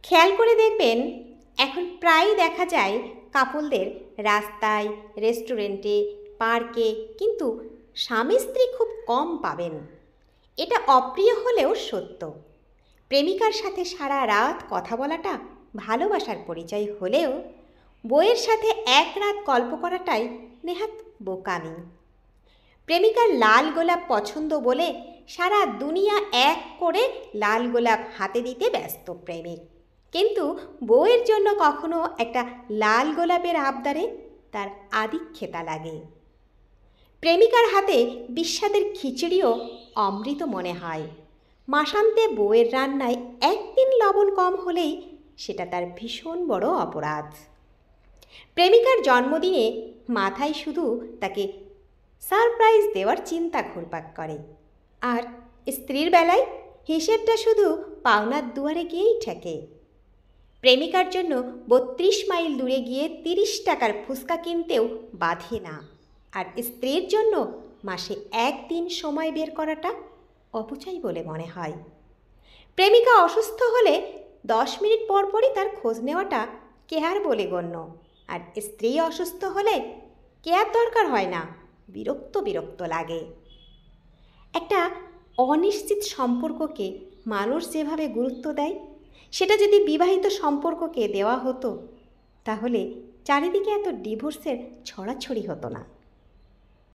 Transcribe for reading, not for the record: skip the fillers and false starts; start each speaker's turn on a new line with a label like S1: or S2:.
S1: খেয়াল করে দেখবেন, এখন প্রায়ই দেখা যায় কাপলদের রাস্তায়, রেস্টুরেন্টে, পার্কে, কিন্তু স্বামী স্ত্রী খুব কম পাবেন। এটা অপ্রিয় হলেও সত্য। প্রেমিকার সাথে সারা রাত কথা বলাটা ভালোবাসার পরিচয় হলেও বউয়ের সাথে এক রাত গল্প করাটাই নেহাত বোকামি। প্রেমিকার লাল গোলাপ পছন্দ বলে সারা দুনিয়া এক করে লাল গোলাপ হাতে দিতে ব্যস্ত প্রেমিক, কিন্তু বউয়ের জন্য কখনো একটা লাল গোলাপের আবদারে তার আদিক্ষেতা লাগে। প্রেমিকার হাতে বিস্বাদের খিচুড়িও অমৃত মনে হয়। মাসান্তে বউয়ের রান্নায় একদিন লবণ কম হলেই সেটা তার ভীষণ বড় অপরাধ। প্রেমিকার জন্মদিনে মাথায় শুধু তাকে সারপ্রাইজ দেওয়ার চিন্তা ঘুরপাক করে, আর স্ত্রীর বেলায় হিসেবটা শুধু পাওনার দুয়ারে গিয়েই ঠেকে। প্রেমিকার জন্য ৩২ মাইল দূরে গিয়ে ৩০ টাকার ফুচকা কিনতেও বাধে না, আর স্ত্রীর জন্য মাসে একদিন সময় বের করাটা অপচয় বলে মনে হয়। প্রেমিকা অসুস্থ হলে 10 মিনিট পর পরই তার খোঁজ নেওয়াটা কেয়ার বলে গণ্য, আর স্ত্রী অসুস্থ হলে কেয়ার দরকার হয় না, বিরক্ত বিরক্ত লাগে। একটা অনিশ্চিত সম্পর্ককে মানুষ যেভাবে গুরুত্ব দেয়, সেটা যদি বিবাহিত সম্পর্ককে দেওয়া হতো, তাহলে চারিদিকে এত ডিভোর্সের ছড়াছড়ি হতো না।